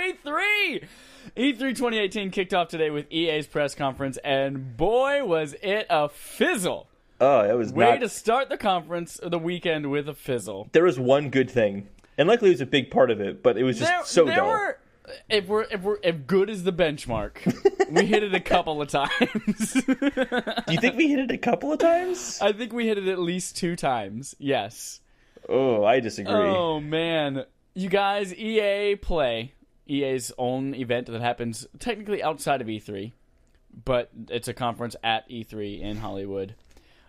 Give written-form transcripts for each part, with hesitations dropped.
E3! E3 2018 kicked off today with EA's press conference, and boy, was it a fizzle. Oh, it was Way to start the conference, the weekend with a fizzle. There was one good thing, and luckily it was a big part of it, but it was just so dull. If good is the benchmark, we hit it a couple of times. Do you think we hit it a couple of times? I think we hit it at least 2 times. Yes. Oh, I disagree. Oh man, you guys, EA Play, EA's own event that happens technically outside of E3, but it's a conference at E3 in Hollywood.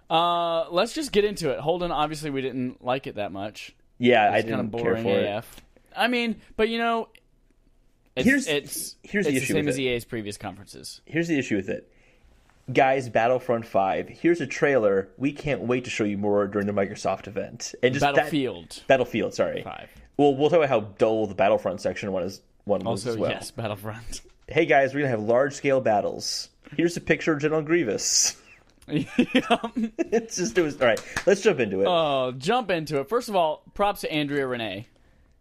Let's just get into it. Holden, obviously we didn't like it that much. Yeah, I It's kind didn't of care boring for AF. But Here's the it's issue the same with as it. EA's previous conferences. Here's the issue with it. Guys, Battlefront 5, here's a trailer. We can't wait to show you more during the Microsoft event. And just Battlefield, sorry. 5. Well, we'll talk about how dull the Battlefront section was Also, as well. yes, Battlefront. Hey guys, we're going to have large-scale battles. Here's a picture of General Grievous. Yep. All right, let's jump into it. Oh, jump into it. First of all, props to Andrea Renee.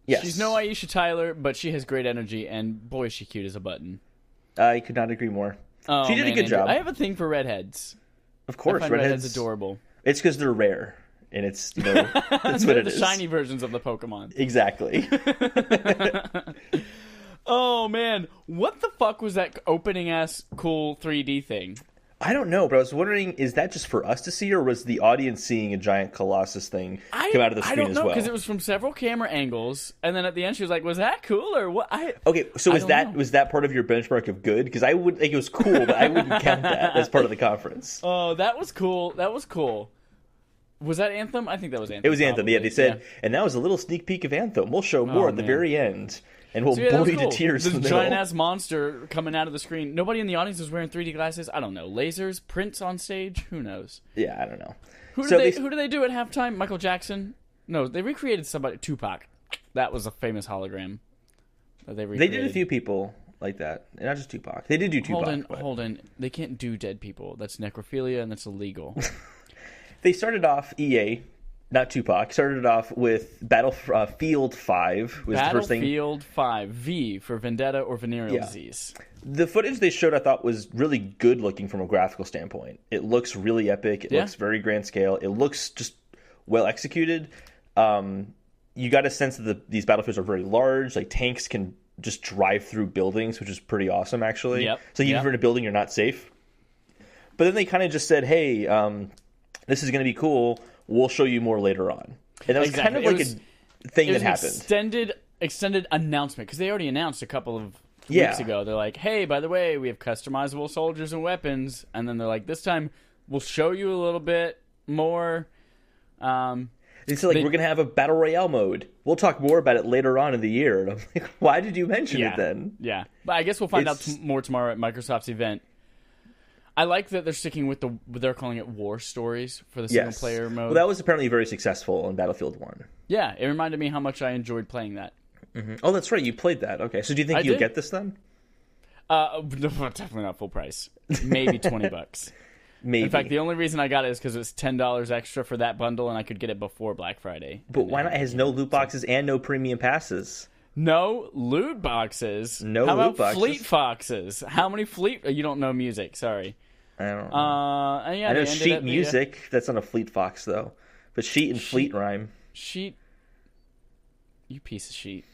Yes. She's no Aisha Tyler, but she has great energy, and boy, is she cute as a button. I could not agree more. Oh, she did a good job. I have a thing for redheads. Of course, I find redheads adorable. It's because they're rare, and it's, that's what it is. The shiny versions of the Pokemon. Exactly. Oh, man. What the fuck was that opening-ass cool 3D thing? I don't know, but I was wondering, is that just for us to see, or was the audience seeing a giant Colossus thing come out of the screen as well? I don't know, because it was from several camera angles, and then at the end she was like, was that cool, or what? Okay, so was that part of your benchmark of good? Because I would think it was cool, but I wouldn't count that as part of the conference. Oh, that was cool. That was cool. Was that Anthem? I think that was Anthem. It was Anthem, yeah. They said, and that was a little sneak peek of Anthem. We'll show more at the very end. And we'll bore you to tears in the middle. This giant-ass monster coming out of the screen. Nobody in the audience was wearing 3D glasses. I don't know. Lasers? Prints on stage? Who knows? Yeah, I don't know. Who do they do at halftime? Michael Jackson? No, they recreated somebody. Tupac. That was a famous hologram that they recreated. They did a few people like that. And not just Tupac. They did do Tupac. Holden. They can't do dead people. That's necrophilia and that's illegal. They started off EA... Not Tupac. Started it off with Battlefield 5. Was the first thing. Battlefield 5. V for Vendetta or Venereal Disease. The footage they showed, I thought, was really good looking from a graphical standpoint. It looks really epic. It looks very grand scale. It looks just well executed. You got a sense that these battlefields are very large. Like tanks can just drive through buildings, which is pretty awesome, actually. Yep. So even if you're in a building, you're not safe. But then they kind of just said, "Hey, this is going to be cool. We'll show you more later on." And that was kind of like a thing that happened. Extended announcement, because they already announced a couple of weeks ago. They're like, hey, by the way, we have customizable soldiers and weapons. And then they're like, this time we'll show you a little bit more. They said, we're going to have a Battle Royale mode. We'll talk more about it later on in the year. And I'm like, why did you mention it then? Yeah. But I guess we'll find out more tomorrow at Microsoft's event. I like that they're sticking with they're calling it war stories for the single player mode. Well, that was apparently very successful in Battlefield 1. Yeah, it reminded me how much I enjoyed playing that. Mm-hmm. Oh, that's right. You played that. Okay. So do you think you'll get this then? Definitely not full price. Maybe $20. Maybe. In fact, the only reason I got it is because it was $10 extra for that bundle, and I could get it before Black Friday. But why not? It has no loot boxes and no premium passes. No loot boxes? No How loot about boxes? Fleet Foxes? How many Fleet... You don't know music. Sorry. I don't know. I know sheet music. That's not a Fleet Fox, though. But sheet and fleet rhyme. Sheet. You piece of sheet.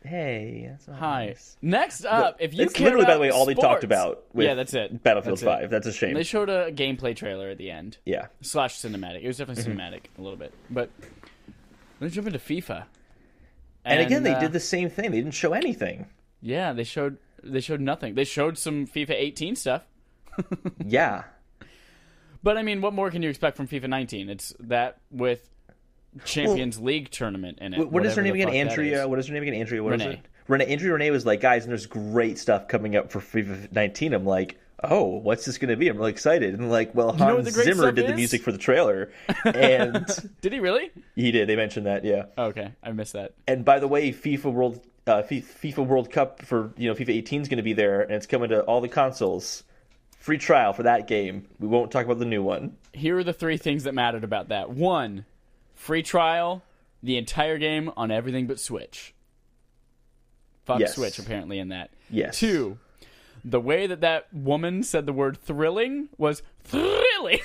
Hey, that's not Hi. nice. Next up, if you It's care literally, about by the way, all they talked about with that's it. Battlefield 5. That's a shame. They showed a gameplay trailer at the end. Yeah. / cinematic. It was definitely cinematic a little bit. But let's jump into FIFA. And again, they did the same thing. They didn't show anything. Yeah, they showed nothing. They showed some FIFA 18 stuff. Yeah. But, I mean, what more can you expect from FIFA 19? It's that with Champions League tournament in it. What is her name again? Andrea. What is her name again? Andrea. What is it? Andrea Renee was like, guys, and there's great stuff coming up for FIFA 19. I'm like, oh, what's this going to be? I'm really excited. And like, well, Hans Zimmer did the music for the trailer. And did he really? He did. They mentioned that, yeah. Okay, I missed that. And by the way, FIFA World Cup for FIFA 18 is going to be there, and it's coming to all the consoles. Free trial for that game. We won't talk about the new one. Here are the 3 things that mattered about that. 1, free trial, the entire game on everything but Switch. fuck Yes. Switch, apparently, in that. Yes. 2, the way that woman said the word thrilling was thrilling.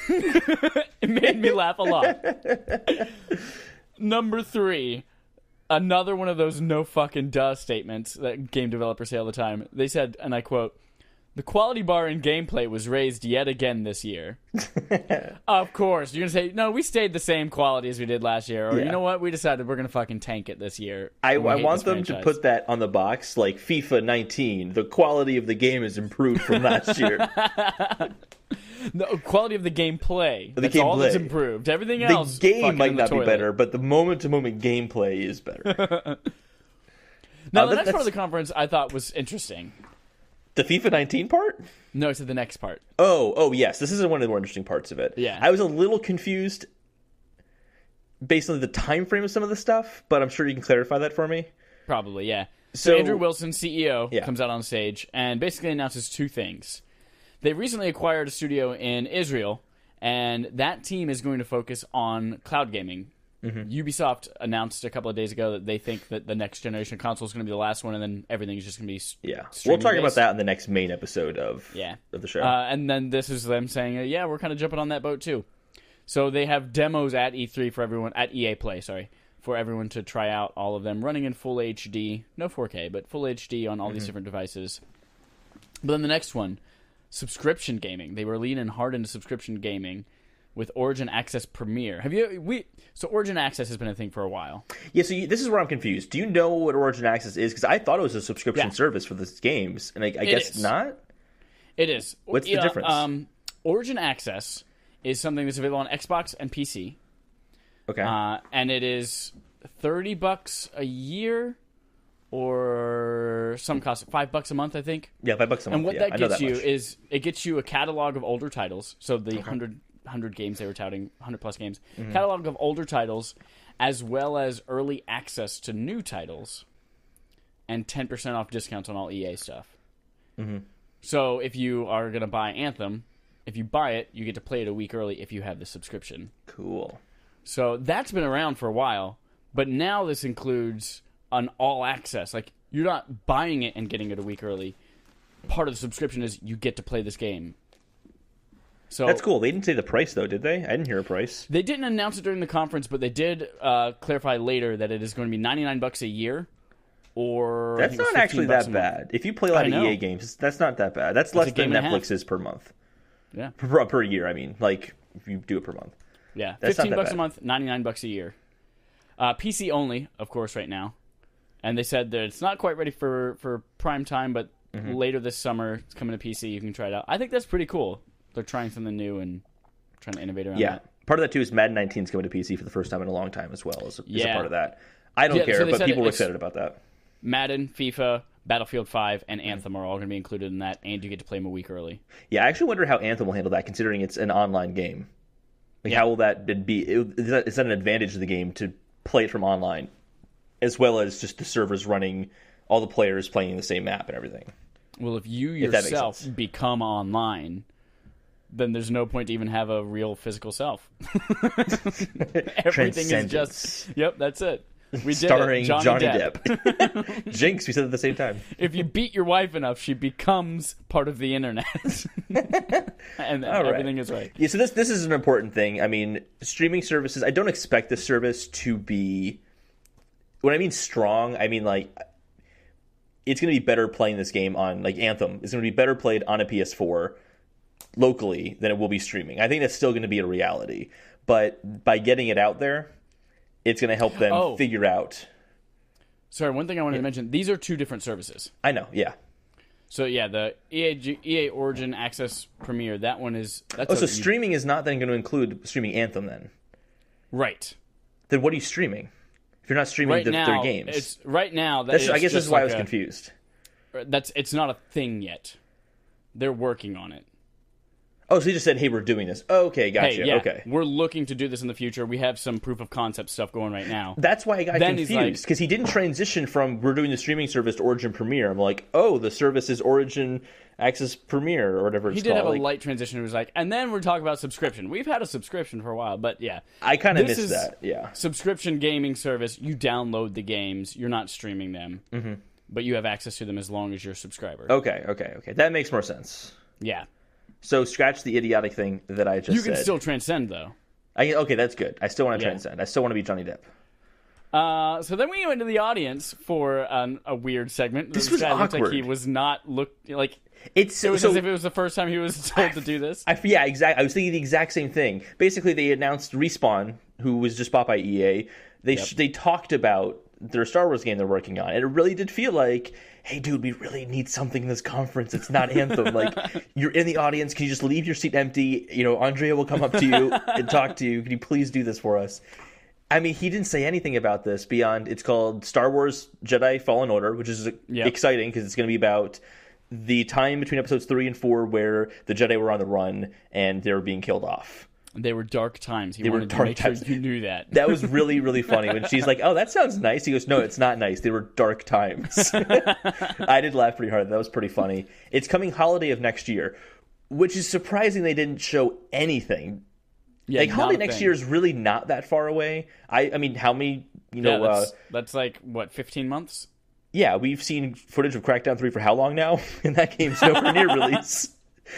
It made me laugh a lot. Number 3, another one of those no fucking duh statements that game developers say all the time. They said, and I quote, "The quality bar in gameplay was raised yet again this year." Of course. You're going to say, no, we stayed the same quality as we did last year. Or, you know what? We decided we're going to fucking tank it this year. I want them to put that on the box, like FIFA 19. The quality of the game is improved from last year. The quality of the gameplay. That's all that's improved. Everything else, the game might not be better, but the moment-to-moment gameplay is better. Now, the next part of the conference I thought was interesting. The FIFA 19 part? No, it's the next part. Oh, yes. This is one of the more interesting parts of it. Yeah. I was a little confused based on the time frame of some of the stuff, but I'm sure you can clarify that for me. Probably, yeah. So Andrew Wilson, CEO, Yeah. comes out on stage and basically announces 2 things. They recently acquired a studio in Israel, and that team is going to focus on cloud gaming. Ubisoft announced a couple of days ago that they think that the next generation console is going to be the last one, and then everything is just going to be We'll talk about that in the next main episode of the show. And then this is them saying, we're kind of jumping on that boat too. So they have demos at E3 for everyone, at EA Play, for everyone to try out, all of them, running in full HD, no 4K, but full HD on all these different devices. But then the next one, subscription gaming. They were leaning hard into subscription gaming with Origin Access Premier. So Origin Access has been a thing for a while. Yeah, so this is where I'm confused. Do you know what Origin Access is? Because I thought it was a subscription service for these games, and I guess not? It is. What's the difference? Origin Access is something that's available on Xbox and PC. Okay. And it is $30 a year, or some cost $5 a month, I think. Yeah, $5 a month. And what that gets you is it gets you a catalog of older titles. So the 100 games they were touting, 100 plus games, catalog of older titles, as well as early access to new titles, and 10% off discounts on all EA stuff. So if you are going to buy Anthem, if you buy it, you get to play it a week early if you have the subscription. Cool. So that's been around for a while, but now this includes an all access. Like, you're not buying it and getting it a week early. Part of the subscription is you get to play this game. So that's cool. They didn't say the price, though, did they? I didn't hear a price. They didn't announce it during the conference, but they did clarify later that it is going to be $99 a year. Or that's not actually that bad. If you play a lot of EA games, that's not that bad. That's less than Netflix is per month. Yeah. Per year, I mean. Like, if you do it per month. Yeah. $15 a month, $99 a year. PC only, of course, right now. And they said that it's not quite ready for prime time, but later this summer, it's coming to PC. You can try it out. I think that's pretty cool. They're trying something new and trying to innovate around that. Part of that, too, is Madden 19 is coming to PC for the first time in a long time as well. Is a part of that. I don't care, but people were excited about that. Madden, FIFA, Battlefield 5, and Anthem are all going to be included in that, and you get to play them a week early. Yeah, I actually wonder how Anthem will handle that, considering it's an online game. Like, how will that be? Is that an advantage of the game to play it from online, as well as just the servers running, all the players playing the same map and everything? Well, if you yourself become online, then there's no point to even have a real physical self. Everything is just... Yep, that's it. We did Starring it. Johnny Depp. Jinx, we said it at the same time. If you beat your wife enough, she becomes part of the internet. And everything is right. Yeah, so this is an important thing. I mean, streaming services, I don't expect this service to be... When I mean strong, I mean, like, it's going to be better playing this game on, like, Anthem. It's going to be better played on a PS4 locally than it will be streaming. I think that's still going to be a reality. But by getting it out there, it's going to help them figure out. Sorry, one thing I wanted to mention. These are 2 different services. I know, yeah. So, yeah, the EA Origin Access Premier, that one is... so streaming is not then going to include streaming Anthem then? Right. Then what are you streaming? If you're not streaming their games. Right now... I guess this is why I was confused. It's not a thing yet. They're working on it. Oh, so you just said, hey, we're doing this. Oh, okay, gotcha. Hey, yeah, okay. We're looking to do this in the future. We have some proof of concept stuff going right now. That's why I got confused, because he didn't transition from we're doing the streaming service to Origin Premier. I'm like, oh, the service is Origin Access Premier or whatever it's called. He did have a light transition. It was like, and then we're talking about subscription. We've had a subscription for a while, but yeah. I kind of missed that, yeah. Subscription gaming service. You download the games. You're not streaming them. but you have access to them as long as you're a subscriber. Okay. That makes more sense. Yeah. So scratch the idiotic thing that I just said. You can still transcend, though. Okay, that's good. I still want to transcend. I still want to be Johnny Depp. So then we went to the audience for a weird segment. This was awkward. Looked like he was not like. It was as if it was the first time he was told to do this. Yeah, exactly. I was thinking the exact same thing. Basically, they announced Respawn, who was just bought by EA. They talked about their Star Wars game they're working on, and it really did feel like, hey, dude, we really need something in this conference. It's not Anthem. Like, you're in the audience. Can you just leave your seat empty? Andrea will come up to you and talk to you. Can you please do this for us? I mean, he didn't say anything about this beyond it's called Star Wars Jedi Fallen Order, which is exciting because it's going to be about the time between episodes 3 and 4 where the Jedi were on the run and they were being killed off. They were dark times. He wanted to make sure you knew that. That was really, really funny. When she's like, oh, that sounds nice. He goes, no, it's not nice. They were dark times. I did laugh pretty hard. That was pretty funny. It's coming holiday of next year, which is surprising they didn't show anything. Yeah, like, holiday next year is really not that far away. I mean, how many, that's like, what, 15 months? Yeah, we've seen footage of Crackdown 3 for how long now? And that game's nowhere near release.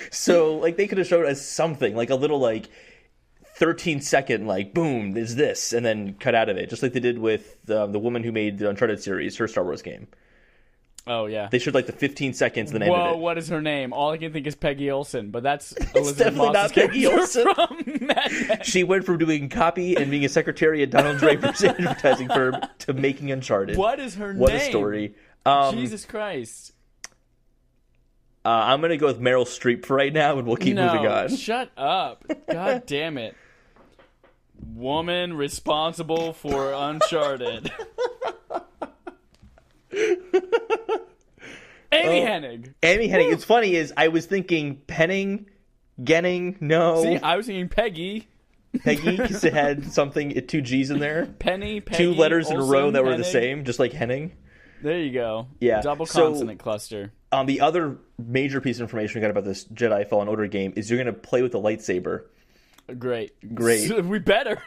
So, like, they could have showed us something, like a little, 13-second, boom, there's this, and then cut out of it. Just like they did with the woman who made the Uncharted series, her Star Wars game. Oh, yeah. They showed, the 15 seconds, and then ended it. Whoa, what is her name? All I can think is Peggy Olsen, but that's It's definitely not Peggy Olsen. She went from doing copy and being a secretary at Donald Draper's advertising firm to making Uncharted. What is her name? What a story. Jesus Christ. I'm going to go with Meryl Streep for right now, and we'll keep moving on. Shut up. God damn it. Woman responsible for Uncharted. Amy Hennig. Amy Hennig. It's funny is I was thinking Penning, Genning, no. See, I was thinking Peggy. Peggy, because it had something, 2 G's in there. Peggy, 2 letters Olsen, in a row that were Hennig. the same, just like Henning. There you go. Yeah. Double consonant cluster. The other major piece of information we got about this Jedi Fallen Order game is you're going to play with the lightsaber. Great. So we better.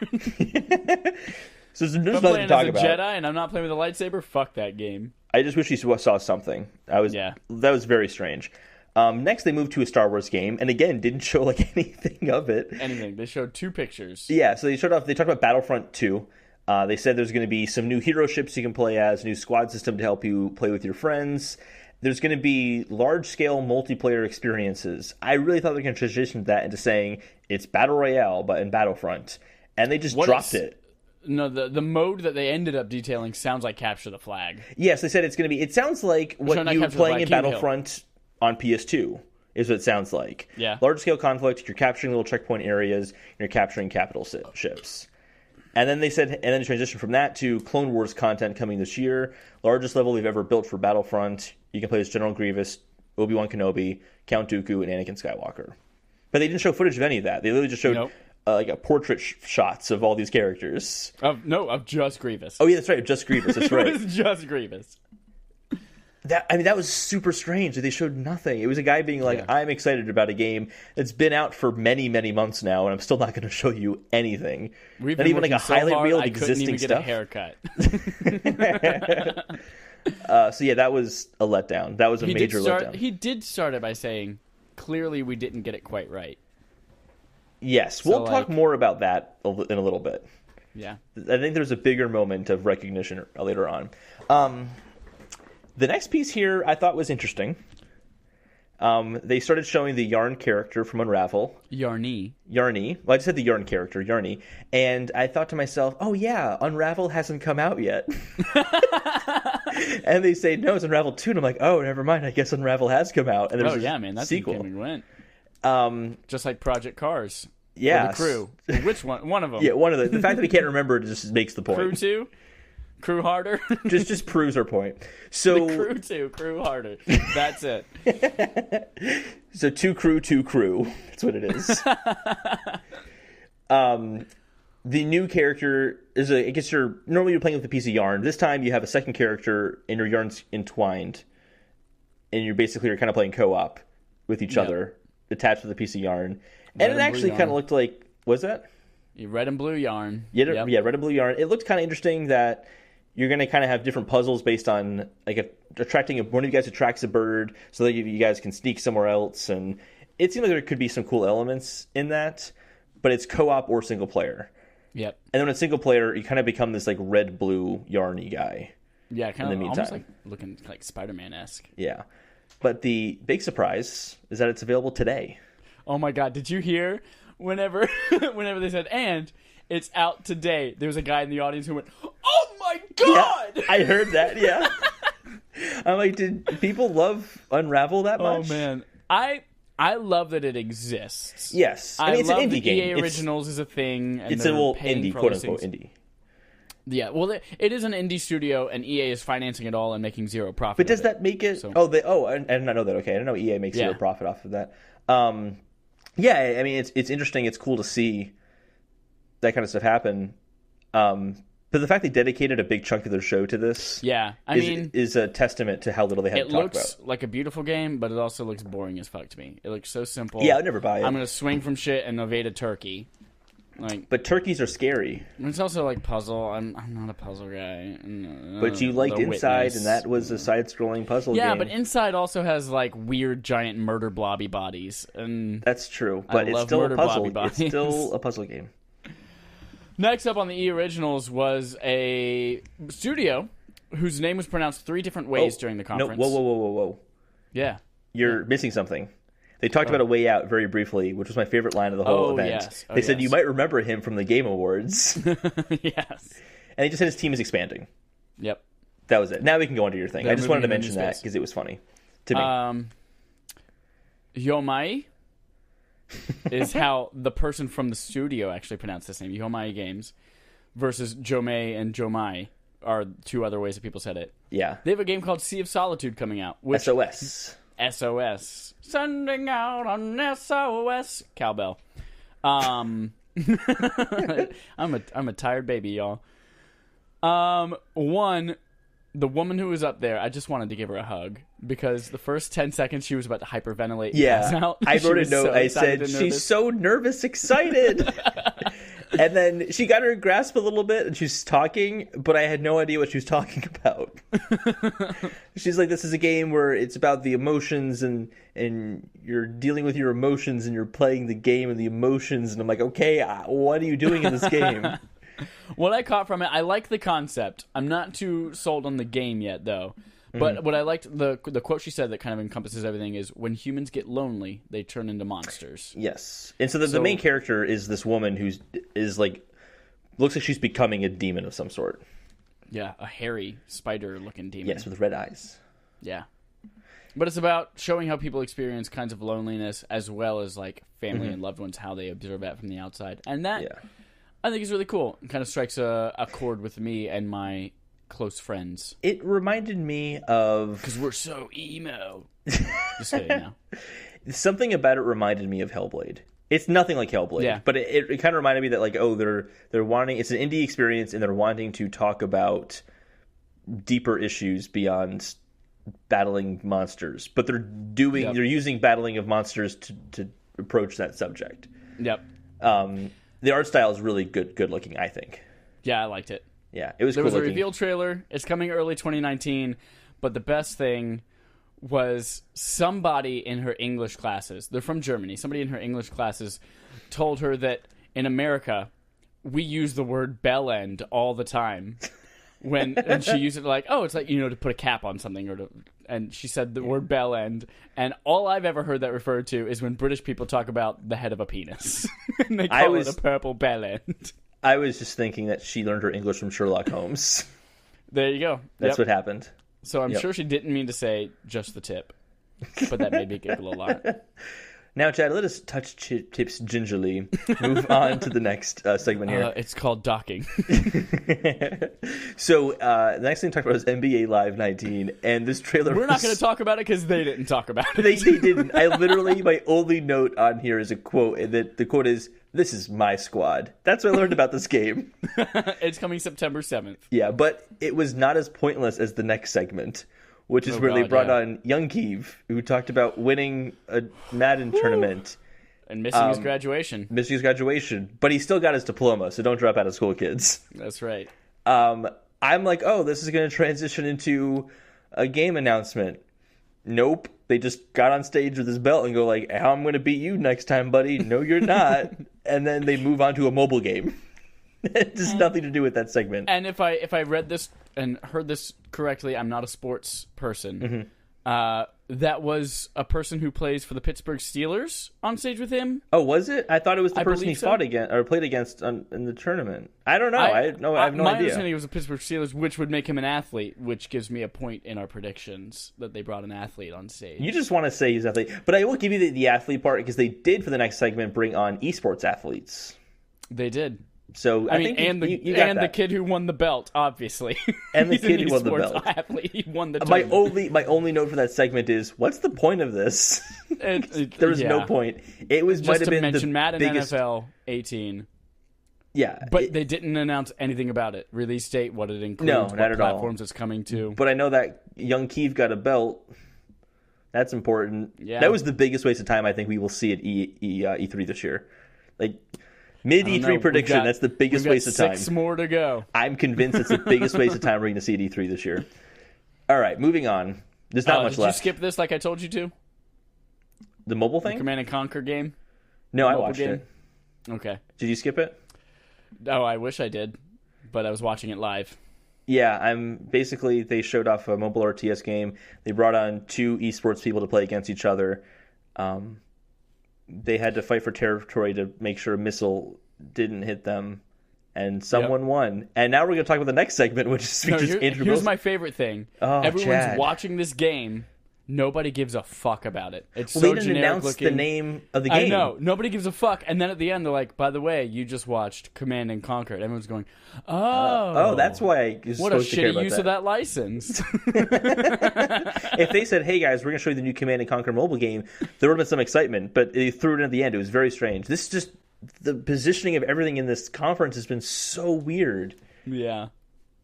So there's nothing to talk about. Jedi and I'm not playing with a lightsaber. Fuck that game. I just wish you saw something. That was very strange. Next, they moved to a Star Wars game, and again, didn't show anything of it. Anything. They showed 2 pictures. Yeah, so they talked about Battlefront 2. They said there's going to be some new hero ships you can play as, new squad system to help you play with your friends. There's going to be large-scale multiplayer experiences. I really thought they were going to transition that into saying it's Battle Royale, but in Battlefront. And they just dropped it. No, the mode that they ended up detailing sounds like Capture the Flag. Yes, they said it's going to be... It sounds like what you were playing in Battlefront on PS2 is what it sounds like. Yeah. Large-scale conflict, you're capturing little checkpoint areas, you're capturing capital ships. And then they said, and then transition from that to Clone Wars content coming this year. Largest level they've ever built for Battlefront. You can play as General Grievous, Obi-Wan Kenobi, Count Dooku, and Anakin Skywalker. But they didn't show footage of any of that. They literally just showed a portrait shots of all these characters. Of just Grievous. Oh yeah, that's right, just Grievous. That's right. It was just Grievous. That was super strange. They showed nothing. It was a guy being like, I'm excited about a game that's been out for many, many months now, and I'm still not going to show you anything. We've not even a highlight reel of existing stuff. I couldn't even get a haircut. So yeah, that was a letdown. That was a major letdown. He did start it by saying, clearly we didn't get it quite right. Yes, we'll talk more about that in a little bit. Yeah. I think there's a bigger moment of recognition later on. The next piece here I thought was interesting. They started showing the Yarn character from Unravel. Yarny. Well, I just said the Yarn character, Yarny. And I thought to myself, oh yeah, Unravel hasn't come out yet. And they say, no, it's Unravel 2. And I'm like, oh, never mind. I guess Unravel has come out. And there's man, that's sequel. Came and went. Just like Project Cars. Yeah. The Crew. Which one? One of them. Yeah, one of them. The fact that we can't remember it just makes the point. Crew 2? Crew harder? just proves our point. So the Crew 2, Crew harder. That's it. So 2 crew. That's what it is. The new character is I guess normally you're playing with a piece of yarn. This time you have a second character and your yarn's entwined. And you're kind of playing co-op with each other, attached with a piece of yarn. And it actually kind of looked like, was that? Red and blue yarn. Yeah, red and blue yarn. It looked kind of interesting that you're going to kind of have different puzzles based on like attracting one of you guys attracts a bird so that you guys can sneak somewhere else. And it seems like there could be some cool elements in that, but it's co-op or single player. Yep. And then when it's single player, you kind of become this like red-blue yarny guy. Yeah, kind of almost like looking like Spider-Man-esque. Yeah. But the big surprise is that it's available today. Oh my God! Did you hear? Whenever they said "and it's out today," there was a guy in the audience who went, "Oh my God!" Yeah, I heard that. Yeah. I'm like, did people love Unravel that much? Oh man, I love that it exists. Yes, I mean, it's an indie game. EA Originals is a thing. And it's a little indie, quote unquote indie. Yeah, well, it is an indie studio, and EA is financing it all and making zero profit. But does that make it? So. I did not know that. Okay, I didn't know EA makes zero profit off of that. Yeah, I mean, it's interesting. It's cool to see that kind of stuff happen. But the fact they dedicated a big chunk of their show to this, is a testament to how little they had to talk about. It looks like a beautiful game, but it also looks boring as fuck to me. It looks so simple. Yeah, I'd never buy it. I'm gonna swing from shit and evade a turkey. But turkeys are scary. It's also like puzzle. I'm not a puzzle guy. But you liked Inside, and that was a side-scrolling puzzle game. Yeah, but Inside also has like weird giant murder blobby bodies, and that's true. But it's still a puzzle. It's still a puzzle game. Next up on the E Originals was a studio whose name was pronounced 3 different ways during the conference. No, whoa. Yeah. You're missing something. They talked about A Way Out very briefly, which was my favorite line of the whole event. Yes. They said you might remember him from the Game Awards. Yes. And they just said his team is expanding. Yep. That was it. Now we can go on to your thing. I just wanted to mention that because it was funny to me. Yomai is how the person from the studio actually pronounced this name. Yomai Games versus Jomei and Jomai are 2 other ways that people said it. Yeah. They have a game called Sea of Solitude coming out. SOS. SOS. Sending out on SOS. Cowbell. I'm a tired baby, y'all. The woman who was up there, I just wanted to give her a hug because the first 10 seconds she was about to hyperventilate and pass out. I wrote a note. I said, she's so nervous, excited. And then she got her grasp a little bit and she's talking, but I had no idea what she was talking about. She's like, this is a game where it's about the emotions and you're dealing with your emotions and you're playing the game and the emotions. And I'm like, okay, what are you doing in this game? What I caught from it, I like the concept. I'm not too sold on the game yet, though. But what I liked, the quote she said that kind of encompasses everything is, when humans get lonely, they turn into monsters. Yes. And so the main character is this woman who is like, looks like she's becoming a demon of some sort. Yeah, a hairy spider-looking demon. Yes, with red eyes. Yeah. But it's about showing how people experience kinds of loneliness as well as like family and loved ones, how they observe that from the outside. And that, I think, is really cool. It kind of strikes a chord with me and my close friends. It reminded me of... Because we're so emo. Just kidding now. Something about it reminded me of Hellblade. It's nothing like Hellblade, but it kind of reminded me that like, they're wanting... It's an indie experience and they're wanting to talk about deeper issues beyond battling monsters. But they're using battling of monsters to approach that subject. Yep. The art style is really good looking, I think. Yeah, I liked it. Yeah, it was cool looking. There was a reveal trailer. It's coming early 2019, but the best thing was somebody in her English classes, they're from Germany, somebody in her English classes told her that in America, we use the word bell end all the time. And she used it like, it's like, to put a cap on something, and she said the word bell end, and all I've ever heard that referred to is when British people talk about the head of a penis. And they call it a purple bell end. I was just thinking that she learned her English from Sherlock Holmes. There you go. That's what happened. So I'm sure she didn't mean to say just the tip, but that made me giggle a lot. Now, Chad, let us touch tips gingerly. Move on to the next segment here. It's called docking. So the next thing to talk about is NBA Live 19, and this trailer. We're not going to talk about it because they didn't talk about it. They didn't. I literally, my only note on here is a quote, and the quote is, "This is my squad." That's what I learned about this game. It's coming September 7th. Yeah, but it was not as pointless as the next segment, which is where they brought on Young Keeve, who talked about winning a Madden tournament. And missing his graduation. But he still got his diploma, so don't drop out of school, kids. That's right. I I'm like, oh, this is going to transition into a game announcement. Nope. They just got on stage with this belt and go like, how I'm going to beat you next time, buddy. No, you're not. And then they move on to a mobile game. It has nothing to do with that segment. And if I read this and heard this correctly, I'm not a sports person. That was a person who plays for the Pittsburgh Steelers on stage with him. Oh, was it? I thought it was the person he fought against or played against in the tournament. I don't know. I have no idea. My understanding it was the Pittsburgh Steelers, which would make him an athlete, which gives me a point in our predictions that they brought an athlete on stage. You just want to say he's an athlete. But I will give you the athlete part because they did for the next segment bring on esports athletes. They did. So I think you got the kid who won the belt, obviously, and the kid who won the belt. Athlete. He won the tournament. My only note for that segment is, what's the point of this? There was no point. It was just might have been mention the Madden biggest... NFL 18. Yeah, but they didn't announce anything about it. Release date, what it includes, no, not at platforms all. It's coming to. But I know that young Keeve got a belt. That's important. Yeah. That was the biggest waste of time I think we will see at E3 this year. Like. Mid E3 prediction, that's the biggest waste of time. 6 more to go. I'm convinced it's the biggest waste of time we're going to see at E3 this year. All right, moving on. There's not much left. Did you skip this like I told you to? The mobile thing? The Command & Conquer game? No, I watched it. Okay. Did you skip it? Oh, I wish I did, but I was watching it live. Yeah, basically they showed off a mobile RTS game. They brought on 2 esports people to play against each other. They had to fight for territory to make sure a missile didn't hit them, and someone won. And now we're going to talk about the next segment, which features Andrew Wilson. Here's my favorite thing. Oh, everyone's watching this game. Nobody gives a fuck about it. It's so they didn't generic announce looking. the name of the game. I know. Nobody gives a fuck. And then at the end, they're like, by the way, you just watched Command & Conquer. And everyone's going, oh, that's why you're what a supposed to care shitty about use of that license. If they said, hey guys, we're going to show you the new Command & Conquer mobile game, there would have been some excitement. But they threw it in at the end. It was very strange. This is just, the positioning of everything in this conference has been so weird. Yeah.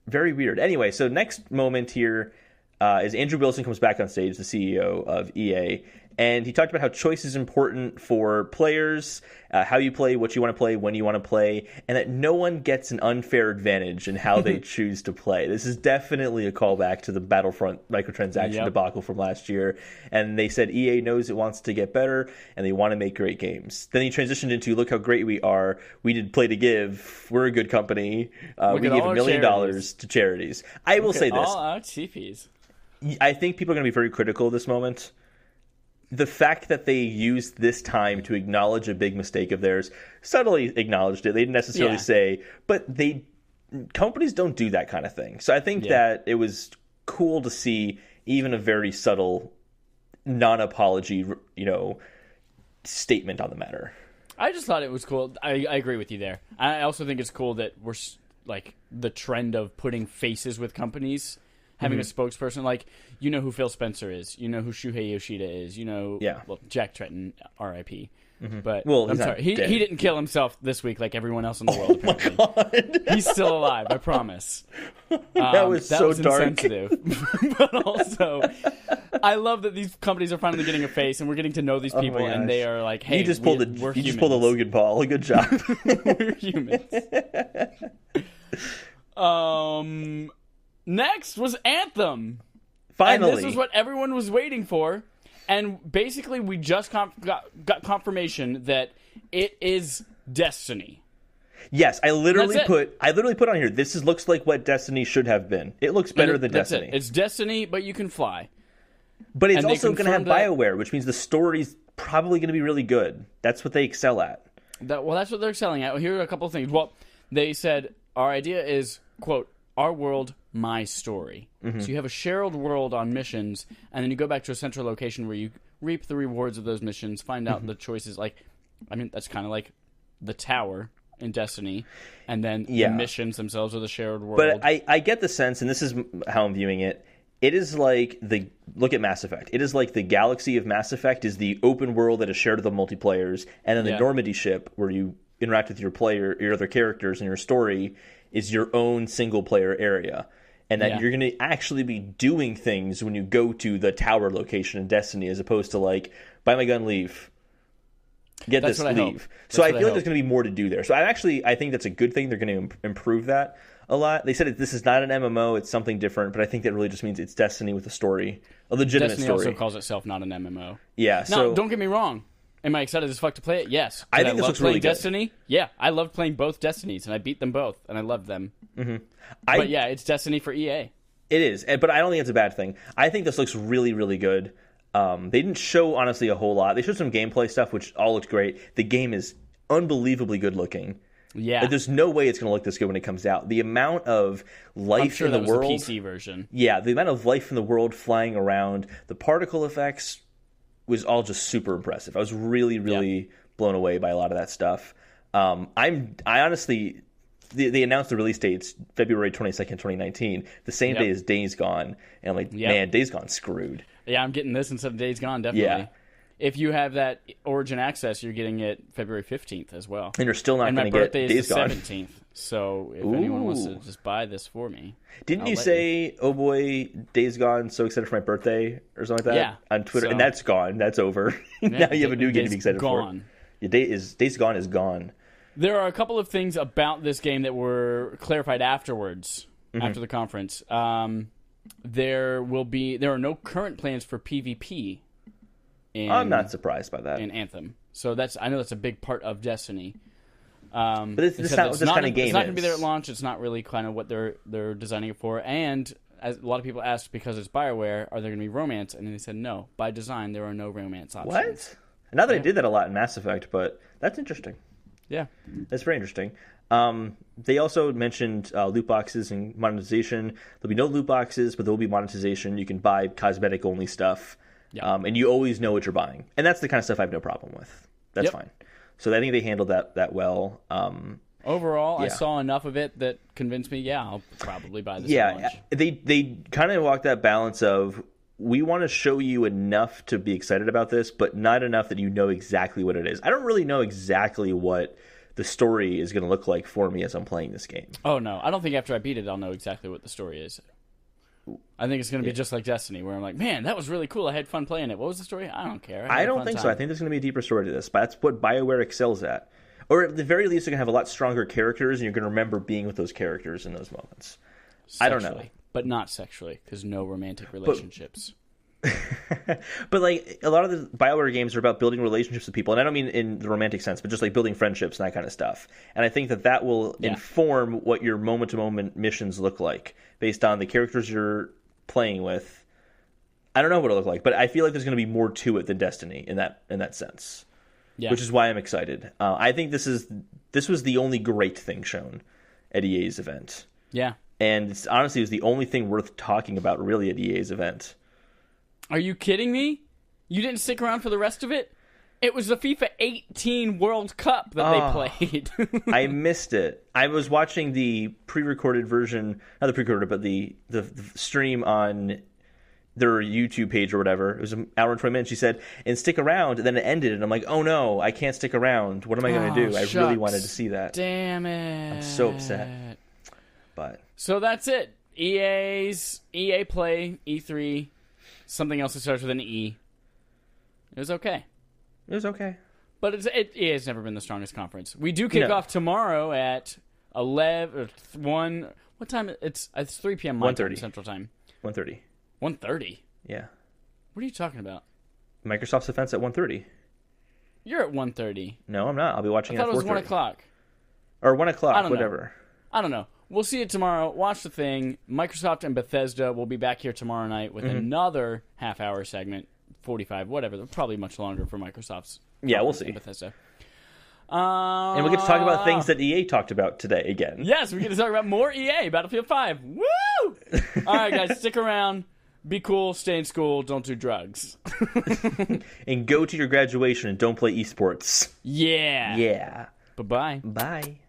Very weird. Anyway, so next moment here is Andrew Wilson comes back on stage, the CEO of EA, and he talked about how choice is important for players, how you play, what you want to play, when you want to play, and that no one gets an unfair advantage in how they choose to play. This is definitely a callback to the Battlefront microtransaction debacle from last year, and they said EA knows it wants to get better, and they want to make great games. Then he transitioned into, look how great we are, we did Play to Give, we're a good company, we gave $1 million to charities. I will say this. All our TPs. I think people are going to be very critical of this moment. The fact that they used this time to acknowledge a big mistake of theirs, subtly acknowledged it. They didn't necessarily say, but companies don't do that kind of thing. So I think that it was cool to see even a very subtle non-apology, statement on the matter. I just thought it was cool. I agree with you there. I also think it's cool that we're like the trend of putting faces with companies. Having a spokesperson, like, you know who Phil Spencer is, you know who Shuhei Yoshida is, well, Jack Tretton, R.I.p. But I'm sorry, he didn't kill himself this week like everyone else in the world. Apparently. Oh my God, he's still alive, I promise. That was so dark, insensitive. But also, I love that these companies are finally getting a face, and we're getting to know these people, and they are like, "Hey, you just pulled a Logan Paul. Good job. We're humans." Next was Anthem. Finally. And this is what everyone was waiting for. And basically, we just got confirmation that it is Destiny. Yes, I literally put on here, this looks like what Destiny should have been. It looks better than Destiny. It's Destiny, but you can fly. But it's also going to have BioWare, which means the story's probably going to be really good. That's what they excel at. That's what they're excelling at. Well, here are a couple of things. Well, they said, our idea is, quote, our world, my story. So you have a shared world on missions, and then you go back to a central location where you reap the rewards of those missions, find out the choices. That's kind of like the tower in Destiny, and then the missions themselves are the shared world. But I get the sense, and this is how I'm viewing it, it is like look at Mass Effect. It is like the galaxy of Mass Effect is the open world that is shared with the multiplayers, and then the Normandy ship, where you interact with your other characters and your story, is your own single-player area. And that you're going to actually be doing things when you go to the tower location in Destiny, as opposed to, buy my gun, leave. Get this, leave. So I feel like there's going to be more to do there. So I think that's a good thing. They're going to improve that. a lot. They said this is not an MMO, it's something different, but I think that really just means it's Destiny with a story. A legitimate Destiny story. Destiny also calls itself not an MMO. Yeah, Now, don't get me wrong. Am I excited as fuck to play it? Yes. I think this looks really good. Destiny? Yeah, I loved playing both Destinies, and I beat them both, and I loved them. Mm-hmm. But yeah, it's Destiny for EA. It is, but I don't think it's a bad thing. I think this looks really, really good. They didn't show, honestly, a whole lot. They showed some gameplay stuff, which all looked great. The game is unbelievably good looking. Yeah. Like, there's no way it's going to look this good when it comes out. The amount of life in the world. I'm sure that was the PC version. Yeah, the amount of life in the world flying around, the particle effects was all just super impressive. I was really, really blown away by a lot of that stuff. I honestly, they announced the release dates February 22nd, 2019, the same day as Days Gone. And I'm like, man, Days Gone screwed. Yeah, I'm getting this instead of Days Gone, definitely. Yeah. If you have that Origin access, you're getting it February 15th as well. And you're still not going to get Days Gone. And my birthday is the 17th, so if anyone wants to just buy this for me. Didn't you say, oh boy, Days Gone, so excited for my birthday, or something like that? Yeah. On Twitter, and that's gone. That's over. Now you have a new game to be excited for. Days Gone is gone. There are a couple of things about this game that were clarified afterwards, after the conference. There are no current plans for PvP. I'm not surprised by that. In Anthem. So I know that's a big part of Destiny. But it's not what this kind of game is. It's not going to be there at launch. It's not really kind of what they're designing it for. And as a lot of people asked, because it's BioWare, are there going to be romance? And then they said no. By design, there are no romance options. What? Not that I did that a lot in Mass Effect, but that's interesting. Yeah. That's very interesting. They also mentioned loot boxes and monetization. There'll be no loot boxes, but there will be monetization. You can buy cosmetic-only stuff. Yeah. And you always know what you're buying. And that's the kind of stuff I have no problem with. That's fine. So I think they handled that well. Overall, I saw enough of it that convinced me, I'll probably buy this at launch. They kind of walked that balance of, we want to show you enough to be excited about this, but not enough that you know exactly what it is. I don't really know exactly what the story is going to look like for me as I'm playing this game. Oh, no. I don't think after I beat it, I'll know exactly what the story is. I think it's going to be just like Destiny, where I'm like, man, that was really cool. I had fun playing it. What was the story? I don't care. I don't think so. I think there's going to be a deeper story to this. But that's what BioWare excels at. Or at the very least, you're going to have a lot stronger characters, and you're going to remember being with those characters in those moments. Sexually, I don't know. But not sexually, because no romantic relationships. But like a lot of the BioWare games are about building relationships with people, and I don't mean in the romantic sense, but just like building friendships and that kind of stuff. And I think that will inform what your moment-to-moment missions look like based on the characters you're playing with. I don't know what it'll look like, but I feel like there's going to be more to it than Destiny in that sense. Yeah. Which is why I'm excited. I think this was the only great thing shown at EA's event. Yeah. And honestly, it was the only thing worth talking about really at EA's event. Are you kidding me? You didn't stick around for the rest of it? It was the FIFA 18 World Cup that they played. I missed it. I was watching the pre-recorded version, not the pre-recorded, but the stream on their YouTube page or whatever. It was an hour and 20 minutes. She said, and stick around, and then it ended, and I'm like, oh no, I can't stick around. What am I going to do? I really wanted to see that. Damn it. I'm so upset. But so that's it. EA Play, E3, something else that starts with an E. It was okay. It was okay. But EA has never been the strongest conference. We do kick off tomorrow at 11 or 1. What time? It's 3 p.m. my time, Central Time. 1:30. 1:30? Yeah. What are you talking about? Microsoft's event's at 1:30. You're at 1:30. No, I'm not. I'll be watching it at 4:30. I thought it was 1 o'clock. Or 1 o'clock, whatever. I don't know. We'll see it tomorrow. Watch the thing. Microsoft and Bethesda will be back here tomorrow night with another half-hour segment, 45, whatever. They're probably much longer for Microsoft's. Yeah, we'll see. Bethesda. And we'll get to talk about things that EA talked about today again. Yes, we get to talk about more EA, Battlefield 5. Woo! All right, guys, stick around. Be cool, stay in school, don't do drugs. And go to your graduation and don't play esports. Yeah. Yeah. Bye-bye. Bye.